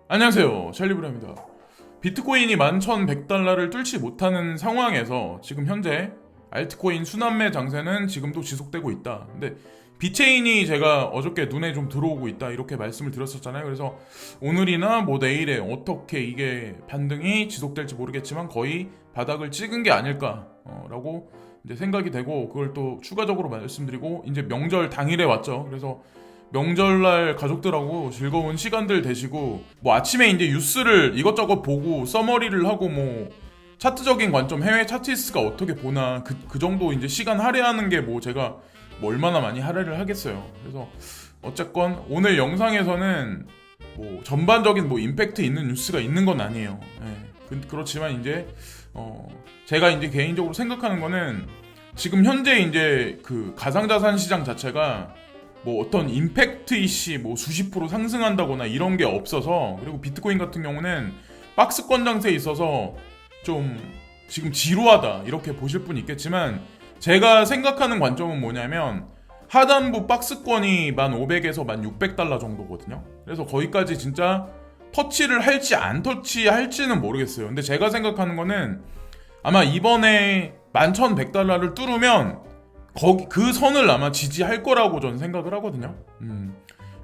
안녕하세요, 찰리브라입니다. 비트코인이 11,100달러를 뚫지 못하는 상황에서 지금 현재 알트코인 순환매 장세는 지금도 지속되고 있다. 근데 비체인이 제가 어저께 눈에 좀 들어오고 있다 이렇게 말씀을 드렸었잖아요. 그래서 오늘이나 뭐 내일에 어떻게 이게 반등이 지속될지 모르겠지만 거의 바닥을 찍은 게 아닐까라고 이제 생각이 되고, 그걸 또 추가적으로 말씀드리고, 이제 명절 당일에 왔죠. 그래서 명절날 가족들하고 즐거운 시간들 되시고, 뭐 아침에 이제 뉴스를 이것저것 보고 서머리를 하고, 뭐 차트적인 관점, 해외 차트리스트가 어떻게 보나, 그 정도 이제 시간 할애하는 게 뭐 제가 뭐 얼마나 많이 할애를 하겠어요. 그래서 어쨌건 오늘 영상에서는 뭐 전반적인 뭐 임팩트 있는 뉴스가 있는 건 아니에요. 그렇지만 이제 제가 이제 개인적으로 생각하는 거는, 지금 현재 이제 그 가상자산 시장 자체가 뭐 어떤 임팩트 이시 뭐 수십 프로 상승한다거나 이런 게 없어서, 그리고 비트코인 같은 경우는 박스권 장세에 있어서 좀 지금 지루하다 이렇게 보실 분 있겠지만, 제가 생각하는 관점은 뭐냐면 하단부 박스권이 1,500에서 1,600달러 정도거든요. 그래서 거기까지 진짜 터치를 할지 안 터치할지는 모르겠어요. 근데 제가 생각하는 거는 아마 이번에 11,100달러를 뚫으면 거기 그 선을 아마 지지할 거라고 저는 생각을 하거든요.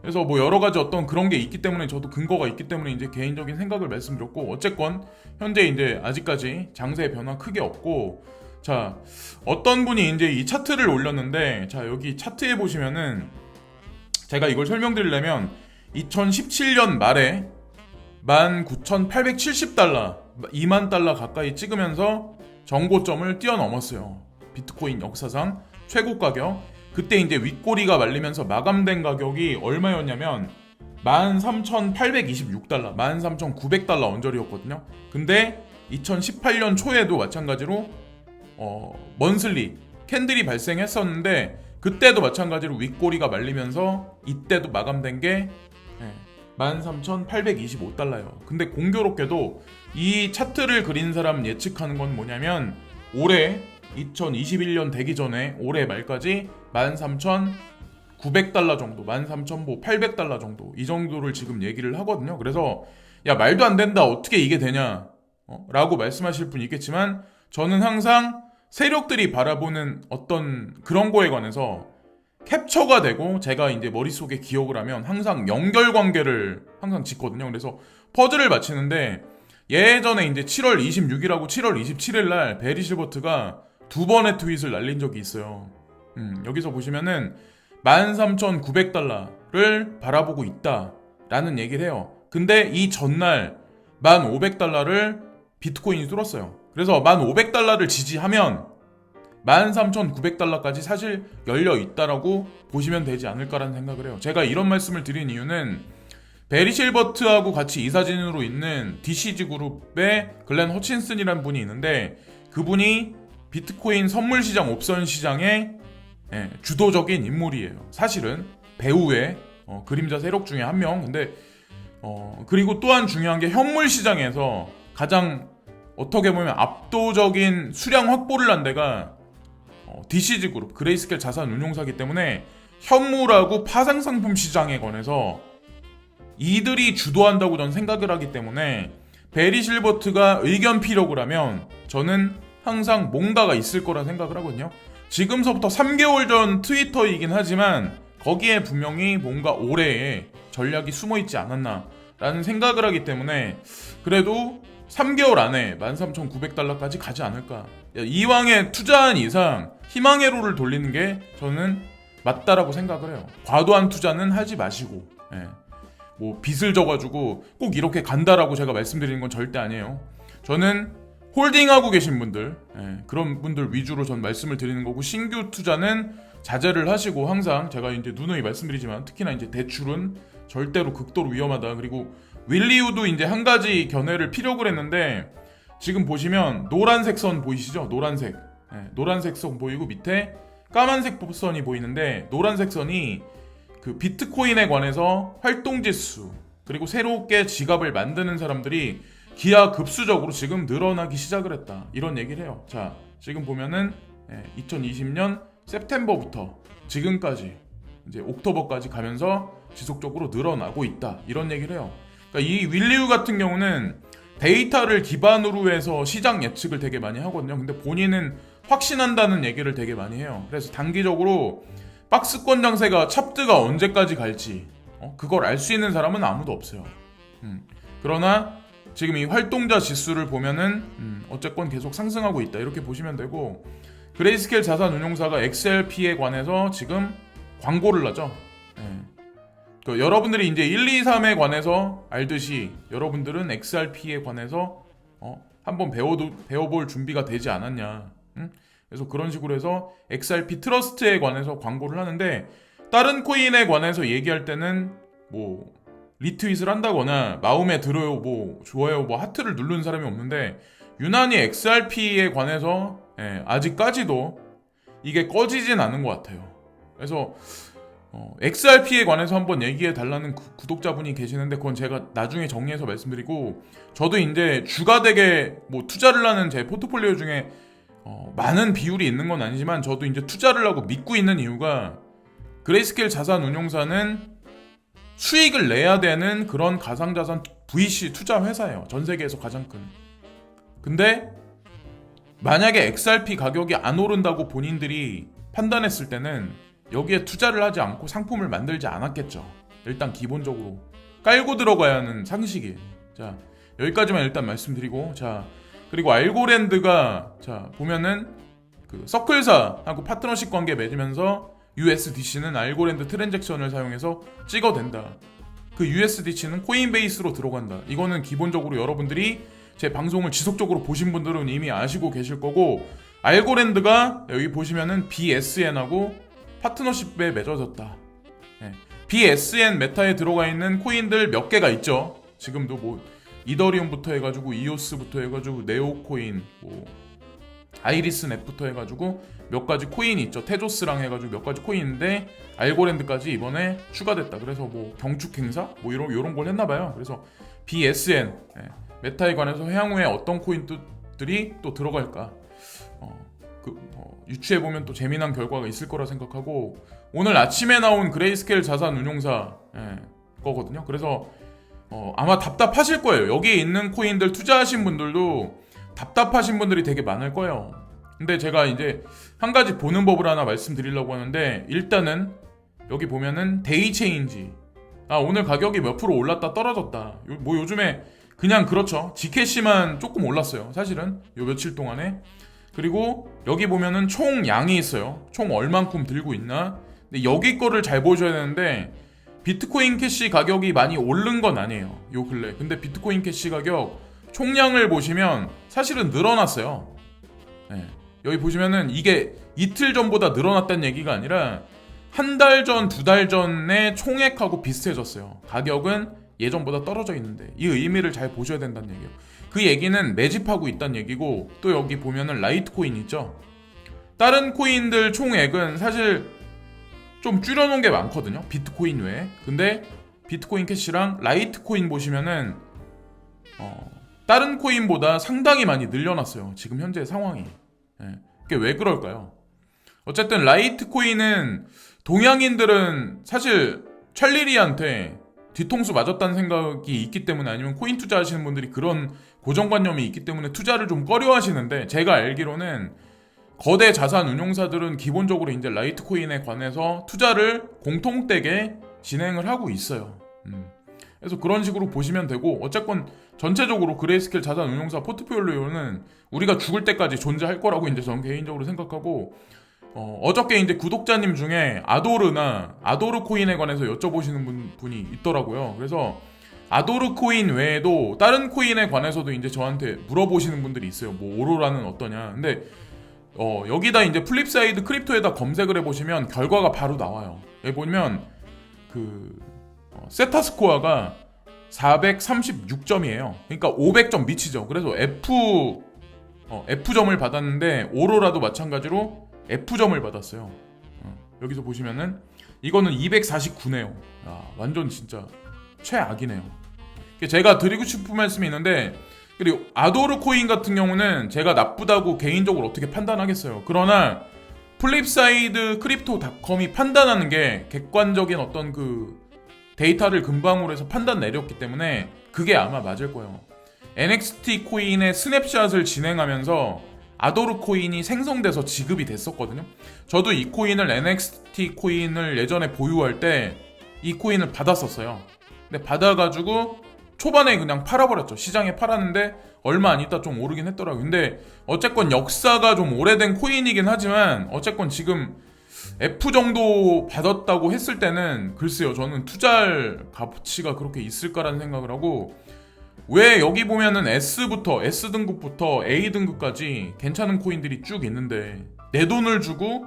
그래서 뭐 여러 가지 어떤 그런 게 있기 때문에, 저도 근거가 있기 때문에 이제 개인적인 생각을 말씀드렸고, 어쨌건 현재 이제 아직까지 장세의 변화 크게 없고, 자, 어떤 분이 이제 이 차트를 올렸는데, 자, 여기 차트에 보시면은 제가 이걸 설명드리려면 2017년 말에 19,870달러, 2만 달러 가까이 찍으면서 정고점을 뛰어넘었어요. 비트코인 역사상 최고 가격. 그때 이제 윗꼬리가 말리면서 마감된 가격이 얼마였냐면 13,826달러, 13,900달러 언저리였거든요. 근데 2018년 초에도 마찬가지로 먼슬리 캔들이 발생했었는데, 그때도 마찬가지로 윗꼬리가 말리면서 이때도 마감된 게 13,825달러예요. 근데 공교롭게도 이 차트를 그린 사람 예측하는 건 뭐냐면, 올해 2021년 되기 전에 올해 말까지 13,900달러 정도, 13,800달러 정도, 이 정도를 지금 얘기를 하거든요. 그래서 야, 말도 안 된다, 어떻게 이게 되냐 라고 말씀하실 분이 있겠지만, 저는 항상 세력들이 바라보는 어떤 그런 거에 관해서 캡처가 되고 제가 이제 머릿속에 기억을 하면 항상 연결관계를 항상 짓거든요. 그래서 퍼즐을 맞히는데, 예전에 이제 7월 26일하고 7월 27일 날 베리 실버트가 두 번의 트윗을 날린 적이 있어요. 여기서 보시면은 13,900달러를 바라보고 있다라는 얘기를 해요. 근데 이 전날 1,500달러를 비트코인이 뚫었어요. 그래서 1,500달러를 지지하면 13,900달러까지 사실 열려 있다라고 보시면 되지 않을까라는 생각을 해요. 제가 이런 말씀을 드린 이유는, 베리 실버트하고 같이 이사진으로 있는 DCG 그룹의 글렌 허친슨이라는 분이 있는데, 그분이 비트코인 선물 시장, 옵션 시장의 주도적인 인물이에요. 사실은 배후의 그림자 세력 중에 한 명. 근데 그리고 또한 중요한 게, 현물 시장에서 가장 어떻게 보면 압도적인 수량 확보를 한 데가 DCG 그룹, 그레이스켈 자산 운용사기 때문에 현물하고 파생 상품 시장에 관해서 이들이 주도한다고 저는 생각을 하기 때문에, 베리 실버트가 의견 피력을 하면 저는 항상 뭔가가 있을 거라 생각을 하거든요. 지금서부터 3개월 전 트위터이긴 하지만 거기에 분명히 뭔가 올해의 전략이 숨어있지 않았나라는 생각을 하기 때문에, 그래도 3개월 안에 13,900달러까지 가지 않을까. 이왕에 투자한 이상 희망의 로를 돌리는 게 저는 맞다라고 생각을 해요. 과도한 투자는 하지 마시고, 뭐 빚을 져가지고 꼭 이렇게 간다라고 제가 말씀드리는 건 절대 아니에요. 저는 홀딩하고 계신 분들, 그런 분들 위주로 전 말씀을 드리는 거고, 신규 투자는 자제를 하시고, 항상 제가 이제 누누이 말씀드리지만 특히나 이제 대출은 절대로 극도로 위험하다. 그리고 윌리우도 이제 한 가지 견해를 피력을 했는데, 지금 보시면 노란색 선 보이시죠? 노란색 선 보이고 밑에 까만색 선이 보이는데, 노란색 선이 그 비트코인에 관해서 활동지수, 그리고 새롭게 지갑을 만드는 사람들이 기하급수적으로 지금 늘어나기 시작을 했다, 이런 얘기를 해요. 자, 지금 보면은 2020년 셉템버부터 지금까지 이제 옥토버까지 가면서 지속적으로 늘어나고 있다, 이런 얘기를 해요. 그러니까 이 윌리우 같은 경우는 데이터를 기반으로 해서 시장 예측을 되게 많이 하거든요. 근데 본인은 확신한다는 얘기를 되게 많이 해요. 그래서 단기적으로 박스권 장세가 찹드가 언제까지 갈지 그걸 알 수 있는 사람은 아무도 없어요. 그러나 지금 이 활동자 지수를 보면은 어쨌건 계속 상승하고 있다 이렇게 보시면 되고, 그레이스케일 자산운용사가 XRP에 관해서 지금 광고를 하죠. 여러분들이 이제 1, 2, 3에 관해서 알듯이 여러분들은 XRP에 관해서 한번 배워볼 준비가 되지 않았냐. 그래서 그런 식으로 해서 XRP 트러스트에 관해서 광고를 하는데, 다른 코인에 관해서 얘기할 때는 뭐 리트윗을 한다거나 마음에 들어요, 뭐 좋아요, 뭐 하트를 누르는 사람이 없는데, 유난히 XRP에 관해서 아직까지도 이게 꺼지진 않은 것 같아요. 그래서 XRP에 관해서 한번 얘기해 달라는 구독자분이 계시는데, 그건 제가 나중에 정리해서 말씀드리고, 저도 이제 주가 되게 뭐 투자를 하는 제 포트폴리오 중에 많은 비율이 있는 건 아니지만, 저도 이제 투자를 하고 믿고 있는 이유가, 그레이스케일 자산운용사는 수익을 내야 되는 그런 가상자산 VC 투자 회사예요. 전 세계에서 가장 큰. 근데 만약에 XRP 가격이 안 오른다고 본인들이 판단했을 때는 여기에 투자를 하지 않고 상품을 만들지 않았겠죠. 일단 기본적으로 깔고 들어가야 하는 상식이에요. 자, 여기까지만 일단 말씀드리고, 자, 그리고 알고랜드가 자 보면은 그 서클사하고 파트너십 관계 맺으면서 USDC는 알고랜드 트랜잭션을 사용해서 찍어댄다. 그 USDC는 코인베이스로 들어간다. 이거는 기본적으로 여러분들이 제 방송을 지속적으로 보신 분들은 이미 아시고 계실 거고, 알고랜드가 여기 보시면은 BSN하고 파트너십에 맺어졌다. BSN 메타에 들어가 있는 코인들 몇 개가 있죠. 지금도 뭐 이더리움부터 해가지고 이오스부터 해가지고 네오코인, 뭐 아이리스 넷부터 해가지고 몇 가지 코인이 있죠. 테조스랑 해가지고 몇 가지 코인인데 알고랜드까지 이번에 추가됐다. 그래서 뭐 경축 행사 뭐 이런 걸 했나봐요. 그래서 BSN 메타에 관해서 향후에 어떤 코인들이 또 들어갈까 유추해보면 또 재미난 결과가 있을 거라 생각하고, 오늘 아침에 나온 그레이스케일 자산운용사 거거든요. 그래서 아마 답답하실 거예요. 여기에 있는 코인들 투자하신 분들도 답답하신 분들이 되게 많을 거예요. 근데 제가 이제 한 가지 보는 법을 하나 말씀드리려고 하는데, 일단은 여기 보면은 데이 체인지, 오늘 가격이 몇 프로 올랐다 떨어졌다, 뭐 요즘에 그냥 그렇죠. G캐시만 조금 올랐어요, 사실은 요 며칠 동안에. 그리고 여기 보면은 총 양이 있어요. 총 얼만큼 들고 있나. 근데 여기 거를 잘 보셔야 되는데, 비트코인 캐시 가격이 많이 오른 건 아니에요, 요 근래. 근데 비트코인 캐시 가격 총량을 보시면 사실은 늘어났어요. 여기 보시면은 이게 이틀 전보다 늘어났다는 얘기가 아니라 한 달 전, 두 달 전에 총액하고 비슷해졌어요. 가격은 예전보다 떨어져 있는데, 이 의미를 잘 보셔야 된다는 얘기예요. 그 얘기는 매집하고 있다는 얘기고, 또 여기 보면은 라이트코인 있죠. 다른 코인들 총액은 사실 좀 줄여놓은 게 많거든요, 비트코인 외에. 근데 비트코인 캐시랑 라이트코인 보시면은 다른 코인보다 상당히 많이 늘려놨어요, 지금 현재 상황이. 그게 왜 그럴까요? 어쨌든 라이트코인은 동양인들은 사실 찰리리한테 뒤통수 맞았다는 생각이 있기 때문에, 아니면 코인 투자하시는 분들이 그런 고정관념이 있기 때문에 투자를 좀 꺼려 하시는데, 제가 알기로는 거대 자산 운용사들은 기본적으로 이제 라이트코인에 관해서 투자를 공통되게 진행을 하고 있어요. 그래서 그런 식으로 보시면 되고, 어쨌건 전체적으로 그레이스케일 자산 운용사 포트폴리오는 우리가 죽을 때까지 존재할 거라고 이제 저는 개인적으로 생각하고, 어저께 이제 구독자님 중에 아도르 코인에 관해서 여쭤보시는 분이 있더라고요. 그래서 아도르 코인 외에도 다른 코인에 관해서도 이제 저한테 물어보시는 분들이 있어요. 뭐 오로라는 어떠냐. 근데 여기다 이제 플립사이드 크립토에다 검색을 해보시면 결과가 바로 나와요. 여기 보면 그 세타 스코어가 436점이에요. 그러니까 500점 미치죠. 그래서 F점을 받았는데, 오로라도 마찬가지로 F점을 받았어요. 여기서 보시면은 이거는 249네요. 완전 진짜 최악이네요. 제가 드리고 싶은 말씀이 있는데, 그리고 아도르 코인 같은 경우는 제가 나쁘다고 개인적으로 어떻게 판단하겠어요. 그러나 플립사이드 크립토닷컴이 판단하는 게 객관적인 어떤 그 데이터를 근방으로 해서 판단 내렸기 때문에 그게 아마 맞을 거예요. NXT 코인의 스냅샷을 진행하면서 아도르 코인이 생성돼서 지급이 됐었거든요. 저도 이 코인을 NXT 코인을 예전에 보유할 때 이 코인을 받았었어요. 근데 받아가지고 초반에 그냥 팔아버렸죠. 시장에 팔았는데 얼마 안 있다 좀 오르긴 했더라고요. 근데 어쨌건 역사가 좀 오래된 코인이긴 하지만 어쨌건 지금 F 정도 받았다고 했을 때는 글쎄요, 저는 투자할 가치가 그렇게 있을까라는 생각을 하고, 왜 여기 보면은 S 등급부터 A 등급까지 괜찮은 코인들이 쭉 있는데 내 돈을 주고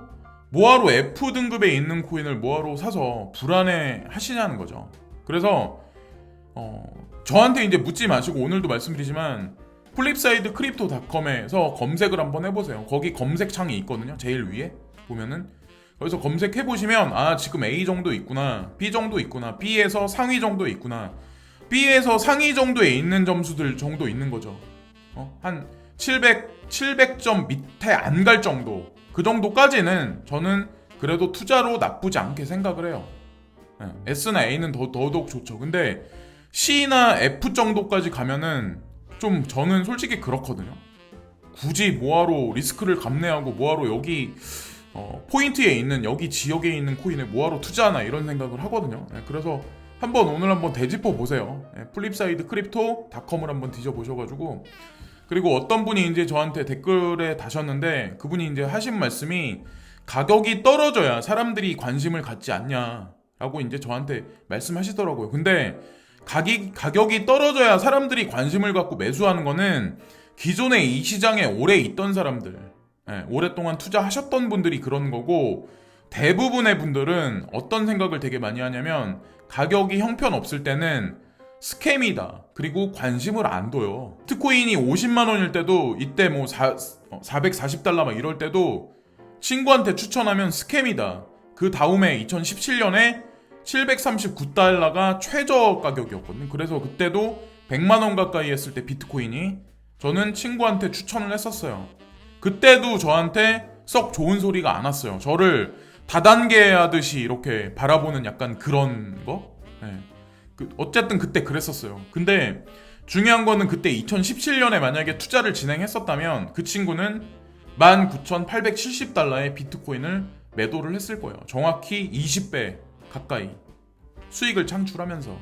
뭐하러 F 등급에 있는 코인을 뭐하러 사서 불안해 하시냐는 거죠. 그래서 저한테 이제 묻지 마시고 오늘도 말씀드리지만 플립사이드 크립토닷컴에서 검색을 한번 해보세요. 거기 검색창이 있거든요. 제일 위에 보면은 거기서 검색해보시면 아 지금 A 정도 있구나, B 정도 있구나, B에서 상위 정도 있구나, B에서 상위 정도에 있는 점수들 정도 있는 거죠. 한 700점 밑에 안 갈 정도, 그 정도까지는 저는 그래도 투자로 나쁘지 않게 생각을 해요. S나 A는 더더욱 좋죠. 근데 C나 F 정도까지 가면은 좀 저는 솔직히 그렇거든요. 굳이 뭐하러 리스크를 감내하고 뭐하러 여기 포인트에 있는 여기 지역에 있는 코인에 뭐하러 투자하나 이런 생각을 하거든요. 그래서 오늘 한번 되짚어 보세요. 플립사이드 크립토닷컴을 한번 뒤져보셔가지고, 그리고 어떤 분이 이제 저한테 댓글에 다셨는데 그분이 이제 하신 말씀이 가격이 떨어져야 사람들이 관심을 갖지 않냐라고 이제 저한테 말씀하시더라고요. 근데 가격이 떨어져야 사람들이 관심을 갖고 매수하는 거는 기존에 이 시장에 오래 있던 사람들, 오랫동안 투자하셨던 분들이 그런 거고, 대부분의 분들은 어떤 생각을 되게 많이 하냐면 가격이 형편없을 때는 스캠이다, 그리고 관심을 안 둬요. 비트코인이 50만 원일 때도, 이때 뭐 440달러 막 이럴 때도 친구한테 추천하면 스캠이다. 그 다음에 2017년에 739달러가 최저 가격이었거든요. 그래서 그때도 100만 원 가까이 했을 때 비트코인이, 저는 친구한테 추천을 했었어요. 그때도 저한테 썩 좋은 소리가 안 왔어요. 저를 다단계 하듯이 이렇게 바라보는 약간 그런 거? 어쨌든 그때 그랬었어요. 근데 중요한 거는 그때 2017년에 만약에 투자를 진행했었다면 그 친구는 19,870달러의 비트코인을 매도를 했을 거예요. 정확히 20배 가까이 수익을 창출하면서.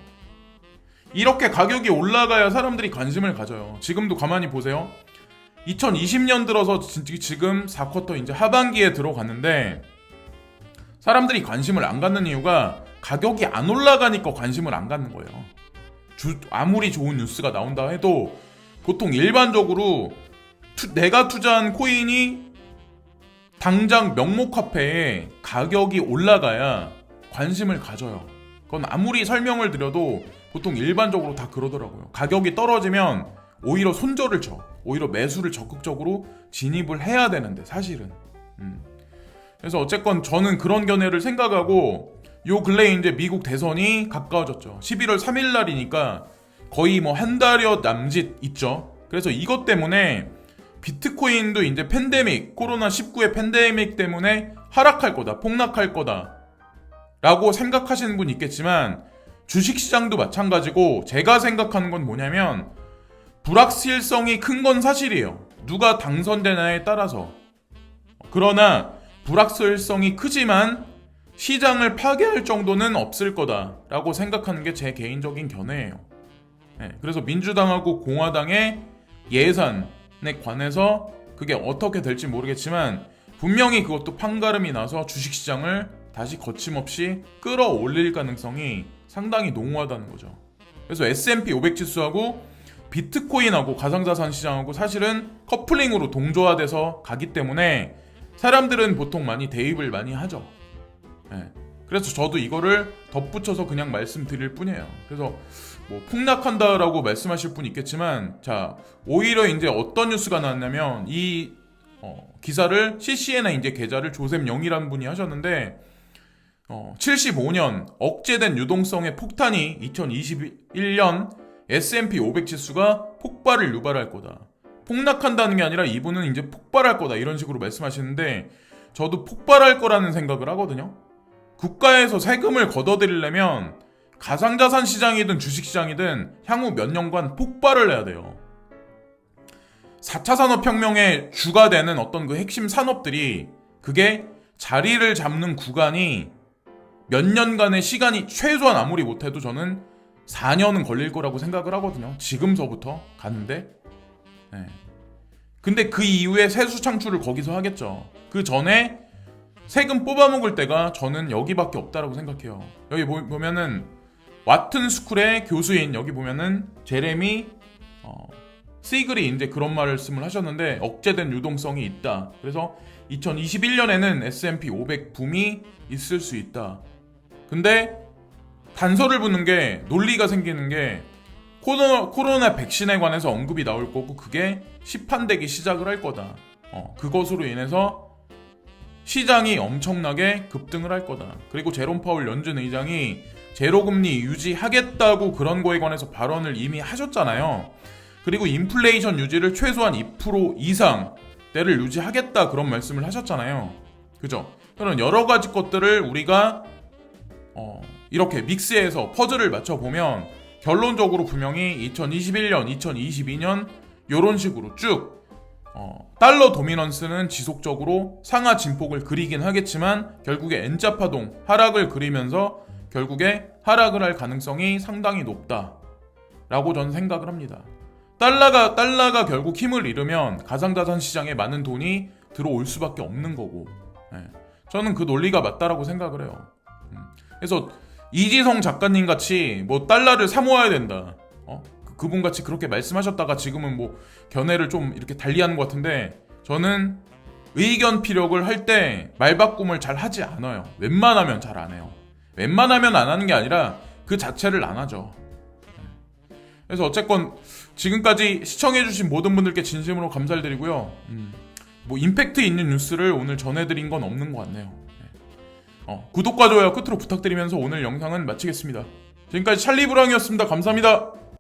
이렇게 가격이 올라가야 사람들이 관심을 가져요. 지금도 가만히 보세요. 2020년 들어서 지금 4쿼터 이제 하반기에 들어갔는데 사람들이 관심을 안 갖는 이유가 가격이 안 올라가니까 관심을 안 갖는 거예요. 아무리 좋은 뉴스가 나온다 해도 보통 일반적으로 내가 투자한 코인이 당장 명목화폐에 가격이 올라가야 관심을 가져요. 그건 아무리 설명을 드려도 보통 일반적으로 다 그러더라고요. 가격이 떨어지면 오히려 손절을 쳐. 오히려 매수를 적극적으로 진입을 해야 되는데 사실은. 그래서 어쨌건 저는 그런 견해를 생각하고, 요 근래에 이제 미국 대선이 가까워졌죠. 11월 3일 날이니까 거의 뭐 한 달여 남짓 있죠. 그래서 이것 때문에 비트코인도 이제 코로나19의 팬데믹 때문에 하락할 거다, 폭락할 거다 라고 생각하시는 분 있겠지만, 주식시장도 마찬가지고, 제가 생각하는 건 뭐냐면 불확실성이 큰 건 사실이에요. 누가 당선되냐에 따라서. 그러나 불확실성이 크지만 시장을 파괴할 정도는 없을 거다라고 생각하는 게 제 개인적인 견해예요. 그래서 민주당하고 공화당의 예산에 관해서 그게 어떻게 될지 모르겠지만 분명히 그것도 판가름이 나서 주식시장을 다시 거침없이 끌어올릴 가능성이 상당히 농후하다는 거죠. 그래서 S&P 500 지수하고 비트코인하고 가상자산 시장하고 사실은 커플링으로 동조화돼서 가기 때문에 사람들은 보통 많이 대입을 많이 하죠. 그래서 저도 이거를 덧붙여서 그냥 말씀드릴 뿐이에요. 그래서 뭐 폭락한다라고 말씀하실 분 있겠지만, 자, 오히려 이제 어떤 뉴스가 나왔냐면 이 기사를 CCNA 이제 계좌를 조셉 영이라는 분이 하셨는데, 75년 억제된 유동성의 폭탄이 2021년 S&P 500 지수가 폭발을 유발할 거다. 폭락한다는 게 아니라 이분은 이제 폭발할 거다 이런 식으로 말씀하시는데, 저도 폭발할 거라는 생각을 하거든요. 국가에서 세금을 걷어들이려면 가상자산 시장이든 주식시장이든 향후 몇 년간 폭발을 해야 돼요. 4차 산업혁명의 주가 되는 어떤 그 핵심 산업들이 그게 자리를 잡는 구간이 몇 년간의 시간이 최소한 아무리 못해도 저는 4년은 걸릴 거라고 생각을 하거든요. 지금서부터 가는데. 네. 근데 그 이후에 세수 창출을 거기서 하겠죠. 그 전에 세금 뽑아먹을 때가 저는 여기밖에 없다라고 생각해요. 여기 보면은 와튼 스쿨의 교수인 여기 보면은 제레미 시글이 이제 그런 말씀을 하셨는데 억제된 유동성이 있다. 그래서 2021년에는 S&P 500 붐이 있을 수 있다. 근데 단서를 붙는 게 논리가 생기는 게 코로나 백신에 관해서 언급이 나올 거고 그게 시판되기 시작을 할 거다. 그것으로 인해서 시장이 엄청나게 급등을 할 거다. 그리고 제롬 파월 연준 의장이 제로금리 유지하겠다고 그런 거에 관해서 발언을 이미 하셨잖아요. 그리고 인플레이션 유지를 최소한 2% 이상 대를 유지하겠다 그런 말씀을 하셨잖아요. 그죠? 그런 여러 가지 것들을 우리가 이렇게 믹스해서 퍼즐을 맞춰보면 결론적으로 분명히 2021년, 2022년 이런 식으로 쭉 달러 도미넌스는 지속적으로 상하 진폭을 그리긴 하겠지만 결국에 N자 파동 하락을 그리면서 결국에 하락을 할 가능성이 상당히 높다라고 저는 생각을 합니다. 달러가 결국 힘을 잃으면 가상자산 시장에 많은 돈이 들어올 수밖에 없는 거고, 저는 그 논리가 맞다라고 생각을 해요. 그래서 이지성 작가님 같이 뭐 달러를 사모아야 된다, 그분 같이 그렇게 말씀하셨다가 지금은 뭐 견해를 좀 이렇게 달리하는 것 같은데 저는 의견 피력을 할 때 말바꿈을 잘 하지 않아요. 웬만하면 잘 안 해요. 웬만하면 안 하는 게 아니라 그 자체를 안 하죠. 그래서 어쨌건 지금까지 시청해주신 모든 분들께 진심으로 감사를 드리고요. 뭐 임팩트 있는 뉴스를 오늘 전해드린 건 없는 것 같네요. 구독과 좋아요 끝으로 부탁드리면서 오늘 영상은 마치겠습니다. 지금까지 찰리 브라운이었습니다. 감사합니다.